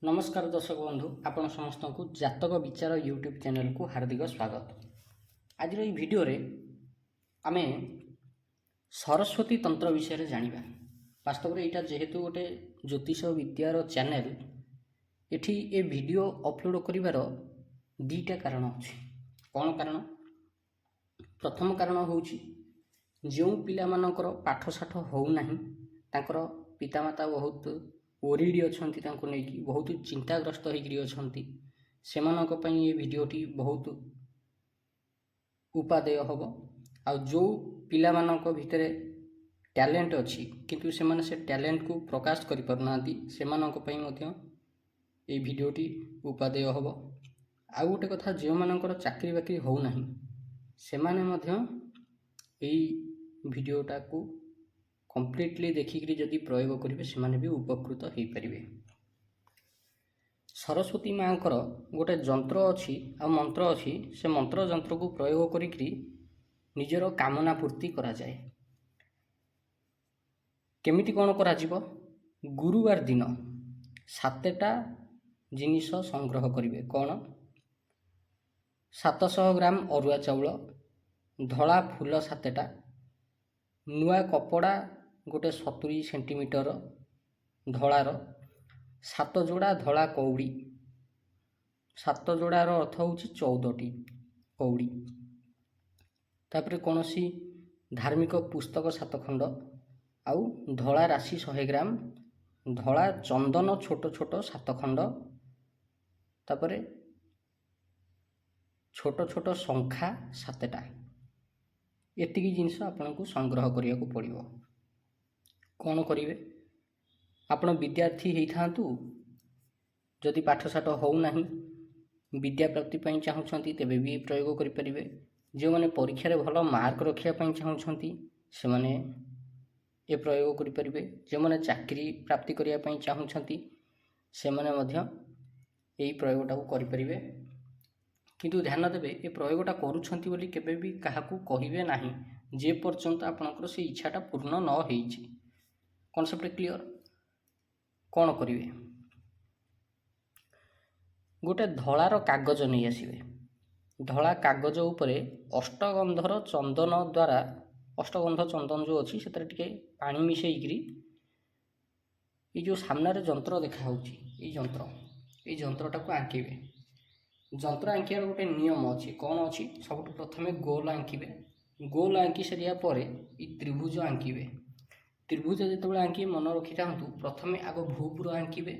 नमस्कार दर्शक बंधु आपण समस्त को जातक विचार यूट्यूब चैनल को हार्दिक स्वागत। आज भिडियो रे आमे सरस्वती तंत्र विषय जानिबा। वास्तव में यहाँ जेहेतु गोटे ज्योतिष विद्यार चैनल एठी ए वीडियो अपलोड करिवार दीटा कारण अछि। कौन कारण? प्रथम कारण होउची जो पिला मानकर पाठ साठ हो नाही तांकर पितामाता बहुत ओरिडी अछंती तांको नेकी बहुत चिंताग्रस्त होइकरी अछंती सेमानक पई ये वीडियोटी बहुत उपादेय हबो। आ जो पिला मानक भितरे टैलेंट अछि किंतु सेमाने से टैलेंट को प्रकाश करि परनांती सेमानक पई मध्य ए वीडियोटी उपादेय हबो। आ गोटे कथा जो मानकर चाकरी बाकरी हो नाही सेमाने मध्य एई वीडियोटा को कम्प्लीटली देखिक जदि प्रयोग करेंगे से भी उपकृत हो पारे। सरस्वती माँ गोटे जंत्र अच्छी आ मंत्र अच्छी से मंत्र जंत्र को प्रयोग करी निजर कामना पूर्ति करा जाए। केमिति कौन करा जीवो? गुरुवार दिन 7टा जिनिस संग्रह करेंगे। कौन? 700 ग्राम अरुआ चाउल, धला फूल 7टा, नुआ कपड़ा गोटे 70 सेंटीमीटर धलार, 7 जोड़ा धला कौड़ी, 7 जोड़ार अर्थ हूँ 14टी कौड़ी, तापर कौन सी धार्मिक पुस्तक 7 खंड, आउ धला राशि 100 ग्राम, धला चंदन छोट छोट 7 खंड, तापर छोट छोट शंखा 7टा। एतिकी जिनिस आपन को संग्रह करिया को पड़िबो। कौन करिवे? आपण विद्यार्थी हेई थांतु, जदि पाठ साठ हो नाही विद्या प्राप्ति पई चाहुछंती तेबे भी प्रयोग करि परिबे। जे माने परीक्षा रे भलो मार्क रखिया पई चाहुछंती से माने ए प्रयोग करि परिबे। जे माने चाकरी प्राप्ति करिया पई चाहुछंती से माने मध्य एई प्रयोगटा को करि परिबे। किंतु ध्यान देबे ए प्रयोगटा करूछंती बोली केबे भी काहाकू कहिबे नाही जे पर्यंत आपनकर से इच्छाटा पूर्ण न हेइछि। Concept clear? कौन करिवे? गोटे धलार कागज नहीं आसिबे। धला कागज उपरे अष्टगंधर चंदन द्वारा अष्टगंध चंदन जो अच्छी से टिके पानी मिसेइकरी ये जो सामने जंत्र देखा होउछि ये जंत्रटा को आंकिबे। जंत्र आंकियार गोटे नियम अच्छी। कौन अच्छी? सब प्रथमे गोल आंकिबे। गोल आंकी सारिया परे ये त्रिभुज आंकिबे। त्रिभुज जो आंकी मन रखी था प्रथमे आग भूपुर आंकिबे,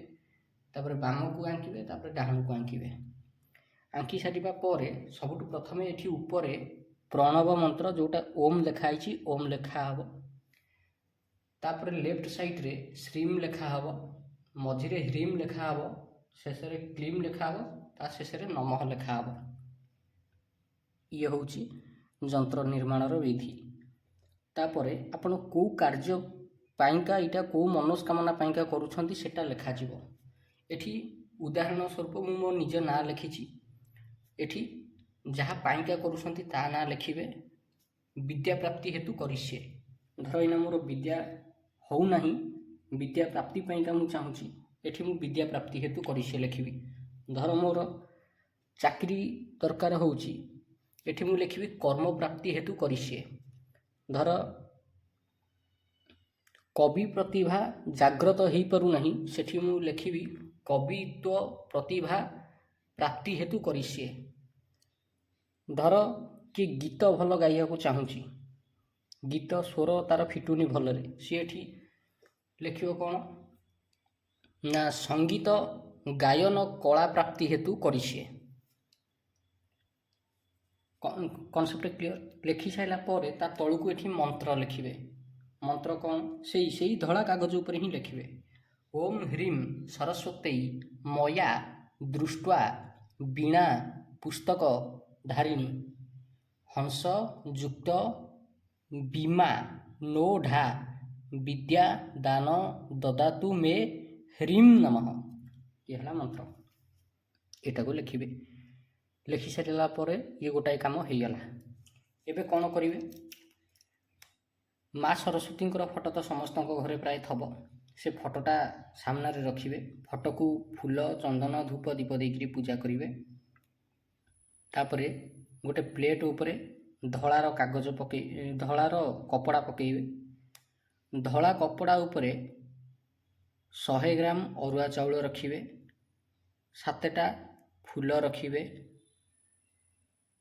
तापर बाम को आंकिबे, तापर डाहाण को आंकिबे। आंकी सारिबा परे सबुठ प्रथमे एठी ऊपरे प्रणव मंत्र जोटा ओम लिखाई ओम लिखा हबो, तापर लेफ्ट साइड रे श्रीम लिखा हबो, मझिरे ह्रीम लिखा हबो, शेष रे क्लीम लिखा हबो, ता शेष रे नमः लिखा हबो। ये होउची जंत्र निर्माणर विधि। तापरे आपण को कार्य पाइका इटा को मनोस्कामना पाइका करूछंती सेटा लिखा जीवो। एठी उदाहरण स्वरूप मु मो निज ना लिखिछि। एठी जहा पाइका करूछंती ता ना लिखिबे। विद्या प्राप्ति हेतु करिष्ये। धर इना मोर विद्या हो नाही, विद्या प्राप्ति पाइका मु चाहुछि, एठी मु विद्या प्राप्ति हेतु करिष्ये लिखिबी। धर मोर चाकरी दरकार होउछि, एठी मु लिखिबी कर्म प्राप्ति हेतु करिष्ये। धर कवि प्रतिभा जाग्रत हो पारु नहीं, सेठी मु लिखिबी कवित्व प्रतिभा प्राप्ति हेतु करिष्ये। धर कि गीत भल गाइया को चाहूँगी, गीत स्वर तार फिटुनी भलरे, सी एठी लिखिबो कौन ना संगीत गायन कला प्राप्ति हेतु करिष्ये। Concept clear? लिखि साइला परे ता तळुकु एठी मंत्र लिखिबे। मंत्र कौन? से धला कागज ऊपर ही लिखिबे। ओम ह्रीम सरस्वती मया दृष्ट्वा वीणा पुस्तक धारिणी हंस युक्त बीमा नोढा विद्या दान ददातु मे ह्रीम नमः। ये हला मंत्र। एटा को लिखिबे। लिखि सारिला परे ये गोटाए काम हो गला। एबे कौन करिवे? माँ सरस्वती फटो तो समस्त घरे प्राय थब। से फटोटा सामने रखिए। फटो को फूल चंदन धूप दीप देकरी पूजा करेंगे। तापर गोटे प्लेट उपरे धଳାର कागज पके धଳାର कपड़ा पकेइबे। धଳा कपड़ा उपरे 100 ग्राम अरुआ चाउल रखिए, 7टा फूल रखिए,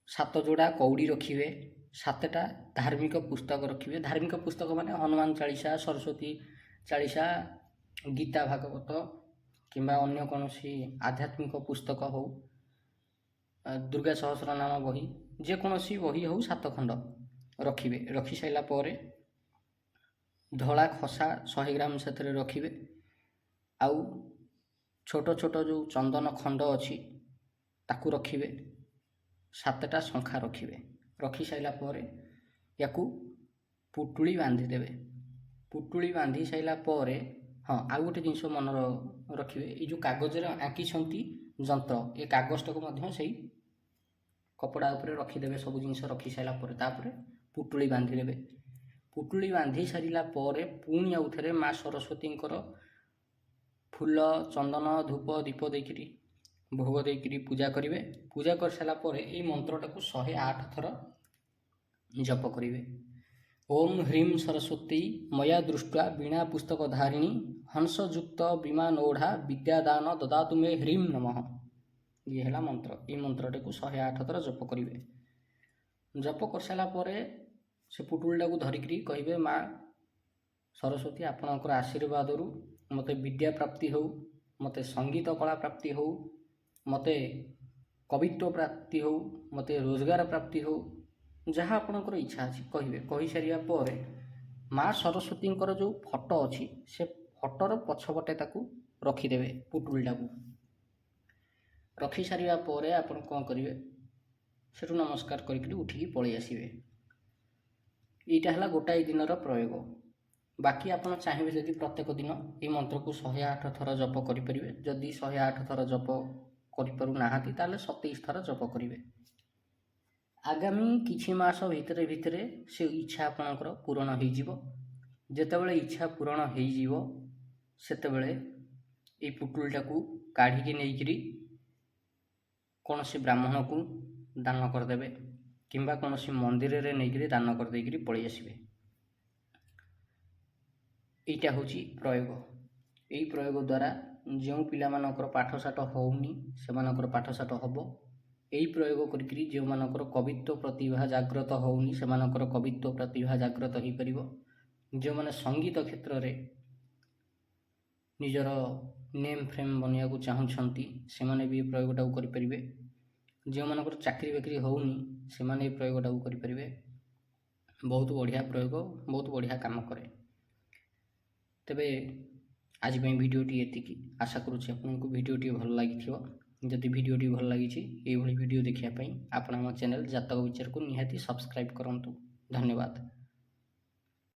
7 जोड़ा कौड़ी रखिए, 7टा धार्मिक पुस्तक रखिए। धार्मिक पुस्तक माने हनुमान चालीसा, सरस्वती चालीसा, गीता भागवत किंबा अन्य कौन सी आध्यात्मिक पुस्तक हो, दुर्गा सहस्रनाम बही, जेकोसी बही हो 7 खंड रखिए। रखी सारा पर धड़ा खसा 100 ग्राम से रखिए। आउ छोट छोट जो चंदन खंड अच्छी ताकू रखिए। 7टा शंखा रखिए। रखी सारा पर या पुटुली बांधिदेवे। पुटुली बांधि सारा पर हाँ आउ गोटे जिनस मन रखिए, ये जो कागज आँकी जंत्र, ये कागजटा को से कपड़ा उपरे रखिदेवे। सब जिनस रखी सारा पर तापर पुटुली बांधिदेवे। पुटुली बांधि सारा पर पुणी आउ थे माँ सरस्वती फूल चंदन धूप दीप देकरी भोग देकरी पूजा करेंगे। पूजा कर सारा पर यही मंत्रटा को 108 थर जप करेंगे। ओम ह्रीं सरस्वती मया दृष्ट्वा वीणा पुस्तक धारिणी हंसयुक्त विमानोढ़ा विद्यादान ददातु मे ह्रीं नमः। ये है मंत्र। ये मंत्रटे को 108 थर जप करेंगे। जप कर सारा पर से पुटुलटा को धरिकी कहे, माँ सरस्वती आपणकर आशीर्वाद मते विद्या प्राप्ति हो, मते संगीत कला प्राप्ति हो, मते कवित्व प्राप्ति हो, मते रोजगार प्राप्ति हो, जहाँ आपणकर इच्छा अच्छी कहे। कही सारा पर माँ सरस्वती जो फटो अच्छी से फटोर पछपटे ताकू रखिदेवे। पुटुलटा को रखी सारा पर आप कौन करेंगे, से नमस्कार करके उठिकी पलि आसबे। यहाँ है गोटाए दिन प्रयोग। बाकी आप चाहिए जदि प्रत्येक दिन ये मंत्र को 108 थर जप करेंगे। जदि 108 थर जप करना 27 थर जप करेंगे। आगामी किछि मास भितरे भितरे से इच्छा आपणकर पूरण हो। जितेबाला इच्छा पूरण हो सेतेबेले ये पुटुलटा को काढ़ी नहीं कौन से ब्राह्मण को दान करदे किंबा कौन सी मंदिर में नहीं दान करदे पलि आसबे। यहाँ हूँ प्रयोग। यही प्रयोग द्वारा जो पिलामानकर पाठशाठ होनी से पाठशाठ हम। यही प्रयोग करी जो मानकर कवित्व प्रतिभा जाग्रत होनी से कवित्व प्रतिभा जाग्रत हो पार। जो मैंने संगीत क्षेत्र में निजर नेम फ्रेम बनवा को चाहूँगी से मैंने भी प्रयोगटा करेंगे। जो मानकर चाकरी बाकरी होनी से मैंने प्रयोगटा करेंगे। बहुत बढ़िया प्रयोग, बहुत बढ़िया काम करे। तेबे आज भिडियोटी एतिकी। आशा करुँच आपको भिडियोटी भल लगी। जदि भिडियोटी भल लगी ये भिडियो देखापी आपण आम चैनल जातक विचार को निहाती सब्सक्राइब करूँ। धन्यवाद।